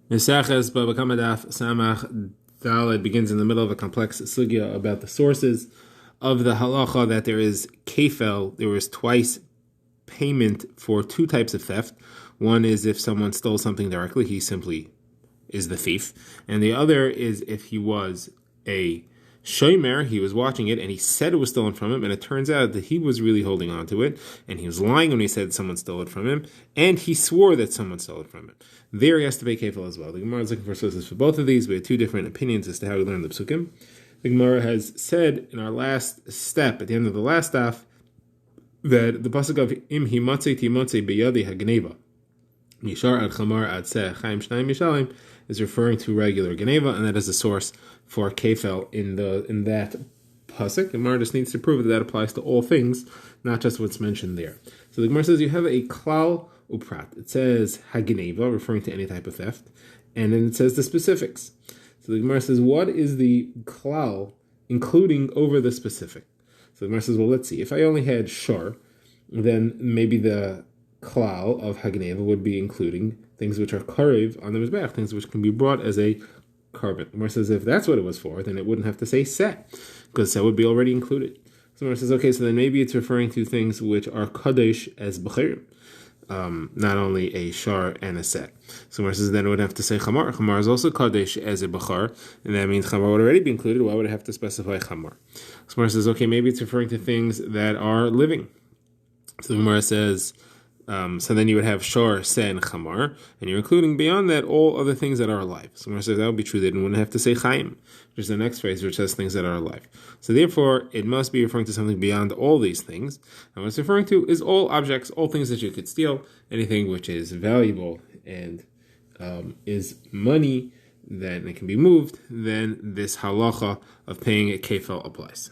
Mesaches Bava Kamma Daf Samach Daled begins in the middle of a complex sugya about the sources of the halacha that there is kefel. There is twice payment for two types of theft. One is if someone stole something directly, he simply is the thief, and the other is if he was a shomer, he was watching it, and he said it was stolen from him, and it turns out that he was really holding on to it, and he was lying when he said someone stole it from him, and he swore that someone stole it from him. There he has to pay kefil as well. The Gemara is looking for sources for both of these. We have two different opinions as to how we learn the psukim. The Gemara has said in our last step, at the end of the last daf, that the pasuk of im himatze timatze beyadi hagneva Yishar ad chamar ad seh chaim shnayim mishalim is referring to regular geneva, and that is the source for kefel in that pasuk. The Gemara just needs to prove that applies to all things, not just what's mentioned there. So the Gemara says you have a klal uprat. It says hageneva, referring to any type of theft, and then it says the specifics. So the Gemara says, what is the klal including over the specific? So the Gemara says, well, let's see. If I only had shar, then maybe the klal of hageneva would be including things which are karev on the mizbeach, things which can be brought as a carbon. The Gemara says if that's what it was for, then it wouldn't have to say set, because set would be already included. So the Gemara says, okay, so then maybe it's referring to things which are kadesh as b'chirim, not only a shar and a set. So the Gemara says then it would have to say chamar. Chamar is also kadesh as a b'char, and that means chamar would already be included. Why would it have to specify chamar? So the Gemara says, okay, maybe it's referring to things that are living. So the Gemara says, so then you would have shor, se, and chamar, and you're including beyond that all other things that are alive. So Gemara says that would be true. They wouldn't have to say chaim, which is the next phrase, which says things that are alive. So therefore, it must be referring to something beyond all these things. And what it's referring to is all objects, all things that you could steal, anything which is valuable and is money, then it can be moved, then this halacha of paying a kefel applies.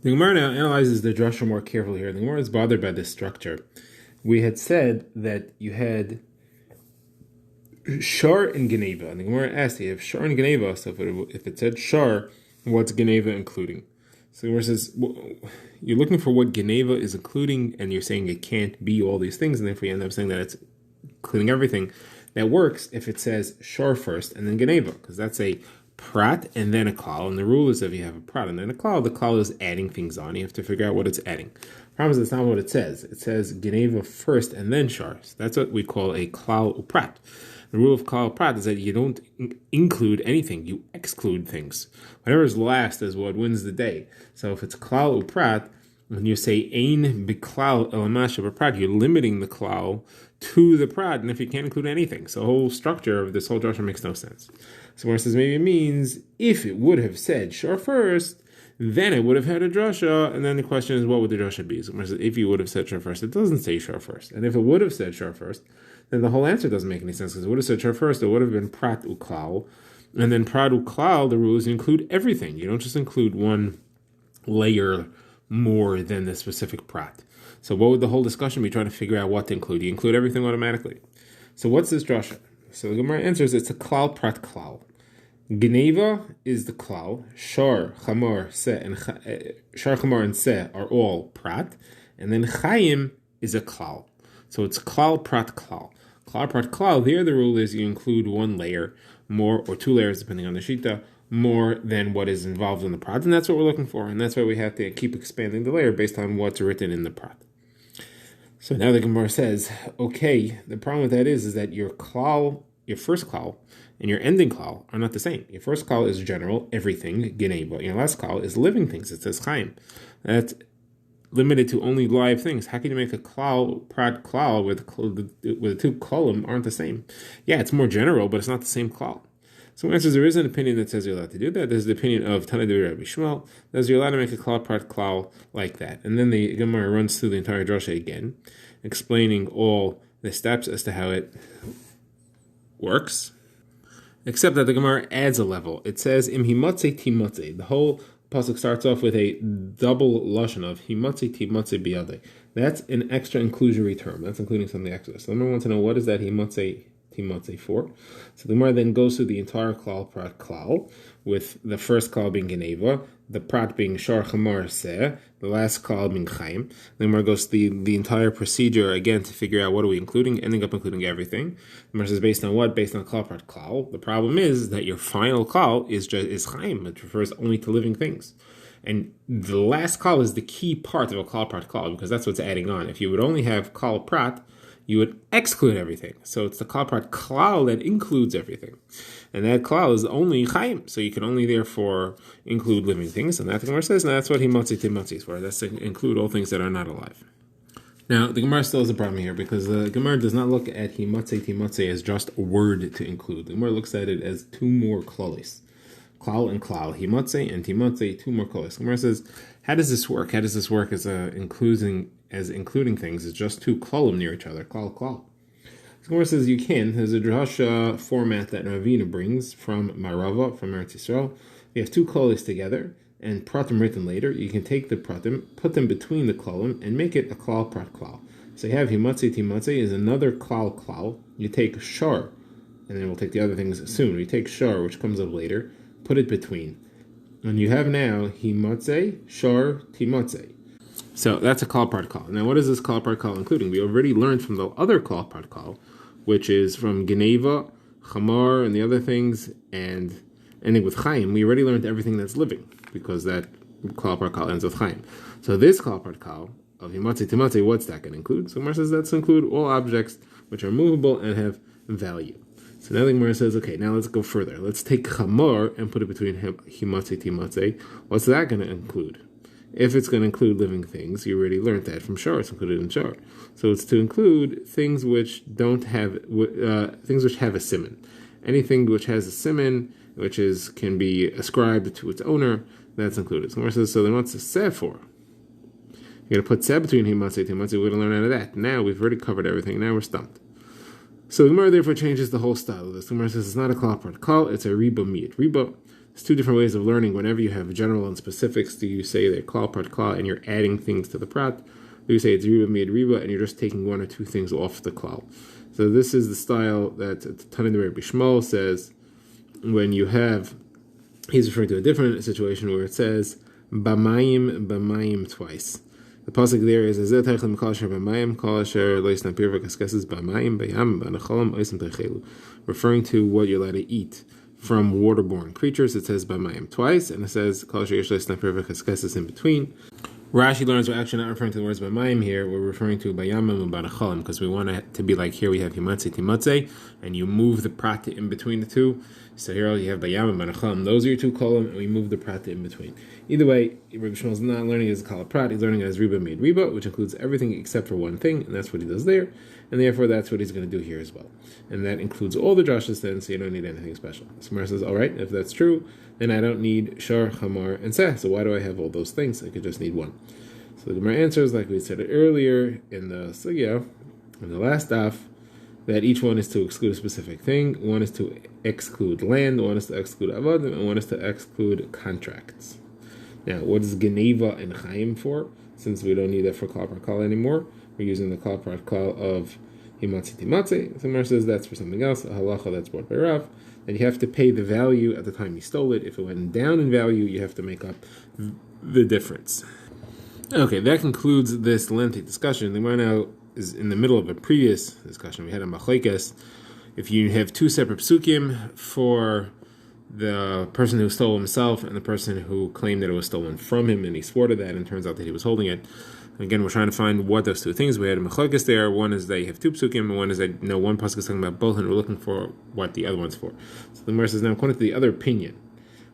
The Gemara now analyzes the drasha more carefully here. The Gemara is bothered by this structure. We had said that you had shar and geneva, and the Gemara asked you have shar and geneva. So if it said shar, what's geneva including? So the Gemara says you're looking for what geneva is including, and you're saying it can't be all these things, and therefore you end up saying that it's including everything. That works if it says shar first and then geneva, because that's a prat and then a klal, and the rule is if you have a prat and then a klal, the klal is adding things on. You have to figure out what it's adding. The problem is that's not what it says. It says geneva first and then shar. So that's what we call a klal uprat. The rule of klal uprat is that you don't include anything, you exclude things. Whatever is last is what wins the day. So if it's klal uprat, when you say ein biklal elamash prat, you're limiting the klal to the prat, and if you can't include anything, so the whole structure of this whole drasha makes no sense. So where it says maybe it means if it would have said shar first, then it would have had a drasha, and then the question is what would the drasha be? So where it says if you would have said shar first, it doesn't say shar first, and if it would have said shar first, then the whole answer doesn't make any sense, because it would have said shar first, it would have been prat uklal, and then prat uklal, the rule is you include everything. You don't just include one layer more than the specific prat. So what would the whole discussion be trying to figure out what to include? You include everything automatically. So what's this drasha? So the Gemara answers it's a klal prat klal. Geneva is the klal. Shar, chamar, se, and shar, chamar, and se are all prat, and then chayim is a klal. So it's klal prat klal. Klal prat klal. There the rule is you include one layer more or two layers depending on the shita, more than what is involved in the prat, and that's what we're looking for, and that's why we have to keep expanding the layer based on what's written in the prat. So now the Gemara says, okay, the problem with that is that your klal, your first klal, and your ending klal are not the same. Your first klal is general, everything, ginei, but your last klal is living things. It says chaim. That's limited to only live things. How can you make a klal, prat klal, with the two klalim aren't the same? Yeah, it's more general, but it's not the same klal. So the answer is there is an opinion that says you're allowed to do that. There's the opinion of Tana de Rabbi Shmuel that says you're allowed to make a klal prat klal like that. And then the Gemara runs through the entire drasha again, explaining all the steps as to how it works. Except that the Gemara adds a level. It says im himatze timotze. The whole pasuk starts off with a double lashon of himatze timotze biyade. That's an extra inclusory term. That's including something extra. So I want to know what is that himatze timatze for. So the Gemara then goes through the entire klal prat klal, with the first klal being geneva, the prat being shar chamar seh, the last klal being chaim. The Gemara goes through the entire procedure again to figure out what are we including, ending up including everything. The Gemara says based on what? Based on klal prat klal. The problem is that your final klal is chaim. It refers only to living things. And the last klal is the key part of a klal prat klal because that's what's adding on. If you would only have klal prat, you would exclude everything. So it's the klal prat klal that includes everything. And that klal is only chaim. So you can only therefore include living things. And that's what the Gemara says, and that's what himatzi timatzi is for. That's to include all things that are not alive. Now, the Gemara still has a problem here because the Gemara does not look at himatzi timatzi as just a word to include. The Gemara looks at it as two more klalis. Klal and klal, himatze and timatze, two more klalis. Gemara says, how does this work? How does this work as including things? It's just two klalim near each other, klal, klal. So Gemara says you can. There's a drasha format that Ravina brings from Marava, from Eretz Yisrael. You have two klalis together and pratim written later. You can take the pratim, put them between the klalim, and make it a klal prat klal. So you have himatze timatze is another klal klal. You take shar, and then we'll take the other things soon. You take shar, which comes up later, put it between. And you have now himatze, shar, timatze. So that's a klal prat klal. Now what is this klal prat klal including? We already learned from the other klal prat klal, which is from geneva, chamar, and the other things, and ending with chaim. We already learned everything that's living, because that klal prat klal ends with chaim. So this klal prat klal of himatze timatze, what's that going to include? So Gemara says that's include all objects which are movable and have value. So now the Gemara says, okay, now let's go further. Let's take chamar and put it between himatze timatze. What's that going to include? If it's going to include living things, you already learned that from shar. It's included in shar. So it's to include things which don't have things which have a siman. Anything which has a siman, which can be ascribed to its owner, that's included. So Gemara says, so then what's the seh for? You're going to put seh between himatze and timatze. We're going to learn out of that. Now we've already covered everything. Now we're stumped. So the Gemara therefore changes the whole style of this. The Gemara says it's not a klal prat klal, it's a riba miyat. Riba, there's two different ways of learning. Whenever you have general and specifics, do you say they're klal prat klal and you're adding things to the prat? Do you say it's riba miyat riba and you're just taking one or two things off the klal? So this is the style that Tanin Rabbi Shmuel says when you have, he's referring to a different situation where it says b'mayim twice. The pasuk there is referring to what you're allowed to eat from waterborne creatures. It says b'mayim twice, and it says in between. Rashi learns we're actually not referring to the words b'mayim here. We're referring to b'yamim and b'nachalim because we want it to be like here we have himatze timatze, and you move the prat in between the two. So here you have b'yamim and b'nachalim. Those are your two kolim, and we move the prat in between. Either way, Rabbi Shmuel is not learning it as a klal prat. He's learning it as riba miyat riba, which includes everything except for one thing, and that's what he does there. And therefore, that's what he's going to do here as well. And that includes all the drashas then, so you don't need anything special. Samar says, all right, if that's true, then I don't need shar, chamar, and seh. So why do I have all those things? I could just need one. So the Gemara answers, like we said earlier in the sugya, in the last daf, that each one is to exclude a specific thing. One is to exclude land, one is to exclude avodim, and one is to exclude contracts. Now, what is geneva and chaim for? Since we don't need that for klal prat klal anymore, we're using the klal prat klal of himatze timatze. The Gemara says that's for something else, a halacha that's brought by Rav, that you have to pay the value at the time you stole it. If it went down in value, you have to make up the difference. Okay, that concludes this lengthy discussion. The Gemara now is in the middle of a previous discussion we had on Machlekes. If you have two separate psukim for the person who stole himself and the person who claimed that it was stolen from him, and he swore to that, and it turns out that he was holding it. Again, we're trying to find what those two things. We had a machlokes there. One is that you have two psukim, and one is that one pasuk is talking about both, and we're looking for what the other one's for. So the Gemara says now, according to the other opinion,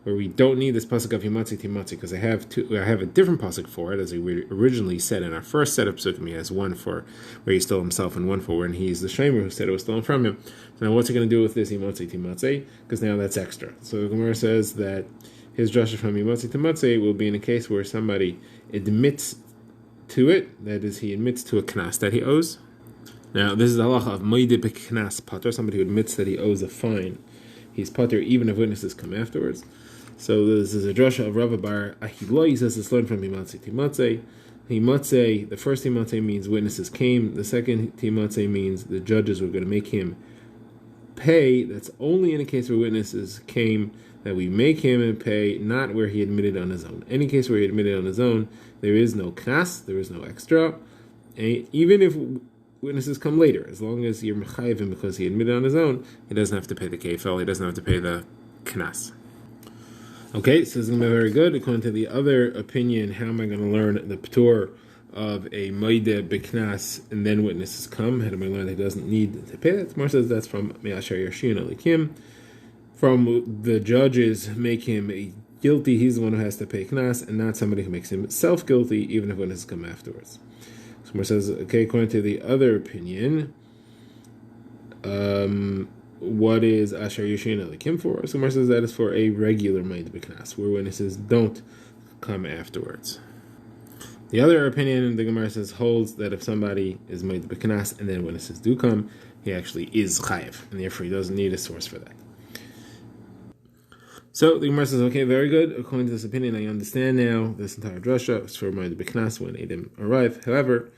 where we don't need this pasuk of himatze timatze because I have a different pasuk for it, as we originally said in our first set of psukim. He has one for where he stole himself and one for when he's the shamer who said it was stolen from him. So now what's he going to do with this himatze timatze? Because now that's extra. So the Gemara says that his drasha from himatze timatze will be in a case where somebody admits to it, that is, he admits to a knas that he owes. Now this is the halacha of moide b'knas pater, somebody who admits that he owes a fine. He's pater even if witnesses come afterwards. So this is a drasha of Rav Bar Ahiloi. He says it's learned from himatze timatze. Himatze, the first himatze means witnesses came. The second himatze means the judges were going to make him pay, that's only in a case where witnesses came, that we make him pay, not where he admitted on his own. Any case where he admitted on his own, there is no knas, there is no extra. And even if witnesses come later, as long as you're mechayiv him because he admitted on his own, he doesn't have to pay the kefel, he doesn't have to pay the knas. Okay, so this is going to be very good. According to the other opinion, how am I going to learn the p'tur of a moide b'knas and then witnesses come? How do I learn that he doesn't need to pay that? Mar says that's from Me'asher Yashin Alikim. From the judges make him guilty, he's the one who has to pay knas, and not somebody who makes him self-guilty, even if witnesses come afterwards. So Mar says, okay, according to the other opinion, what is Asher Yashin Alikim for? So Mar says that is for a regular moide b'knas, where witnesses don't come afterwards. The other opinion, the Gemara says, holds that if somebody is moed b'knas and then witnesses do come, he actually is chayiv, and therefore he doesn't need a source for that. So the Gemara says, okay, very good. According to this opinion, I understand now this entire drasha is for moed b'knas when Edom arrive. However,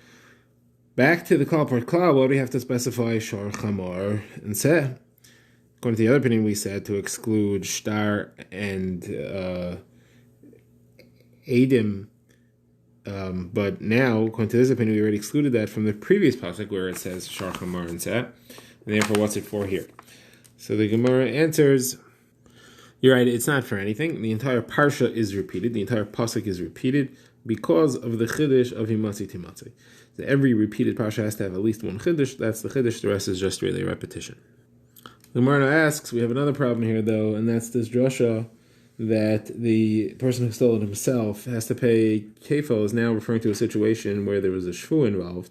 back to the klal part klal, what do we have to specify? Shar chamor and seh. According to the other opinion, we said to exclude shtar and Edom. But now, according to this opinion, we already excluded that from the previous pasuk where it says Shar Chamar and Seh. And therefore, what's it for here? So the Gemara answers, you're right, it's not for anything. The entire parsha is repeated. The entire pasuk is repeated because of the chiddush of Himatzi Timatzi. So every repeated parsha has to have at least one chiddush. That's the chiddush. The rest is just really repetition. The Gemara asks, we have another problem here, though, and that's this drasha that the person who stole it himself has to pay kefil is now referring to a situation where there was a shvu involved.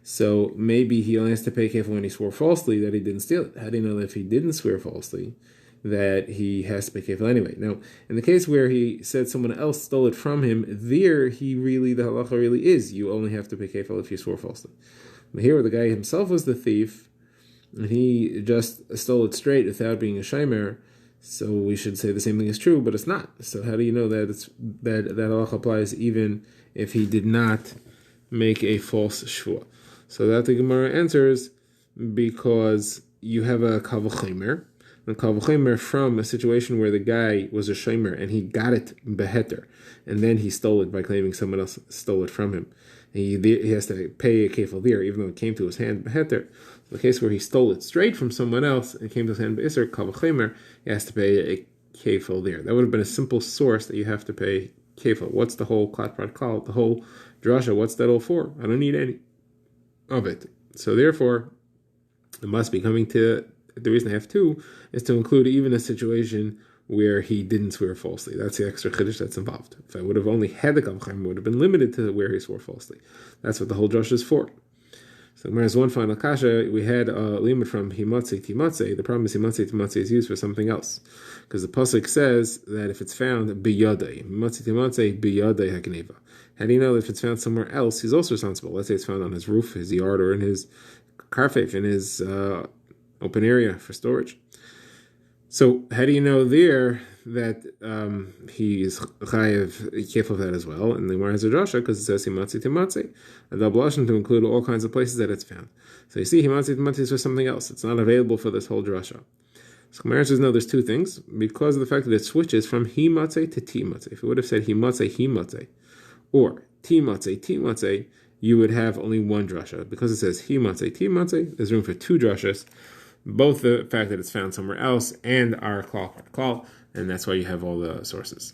So maybe he only has to pay kefil when he swore falsely that he didn't steal it. How do you know that if he didn't swear falsely, that he has to pay kefil anyway? Now, in the case where he said someone else stole it from him, there the halacha really is, you only have to pay kefil if you swore falsely. But here, the guy himself was the thief, and he just stole it straight without being a shaymer. So we should say the same thing is true, but it's not. So how do you know that that halacha applies even if he did not make a false shvua? So that the Gemara answers, because you have a kal v'chomer, from a situation where the guy was a shomer and he got it beheter, and then he stole it by claiming someone else stole it from him. He has to pay a kefil there, even though it came to his hand beheter. The case where he stole it straight from someone else and it came to his hand be'isr, kal v'chomer, he has to pay a kefil there. That would have been a simple source that you have to pay kefil. What's the whole klat prat kal, the whole drasha? What's that all for? I don't need any of it. So therefore, it must be coming to, the reason I have two is to include even a situation where he didn't swear falsely. That's the extra chiddush that's involved. If I would have only had the kal v'chomer, it would have been limited to where he swore falsely. That's what the whole drasha is for. So there's one final kasha. We had a limit from himatze timatze. The problem is himatze timatze is used for something else, because the pasuk says that if it's found biyadei, himatze timatze biyadei hagneva. How do you know that if it's found somewhere else, he's also responsible? Let's say it's found on his roof, his yard, or in his karfef, in his open area for storage. So how do you know there that he is chayav kefil of that as well? And the Gemara has a drasha because it says himatzi timatzi, a double lashon to include all kinds of places that it's found. So you see, himatzi timatzi is for something else. It's not available for this whole drasha. So Gemara says no. There's two things because of the fact that it switches from himatzi to timatzi. If it would have said himatzi or timatzi, you would have only one drasha. Because it says himatzi, there's room for two drashas. Both the fact that it's found somewhere else and our klal, and that's why you have all the sources.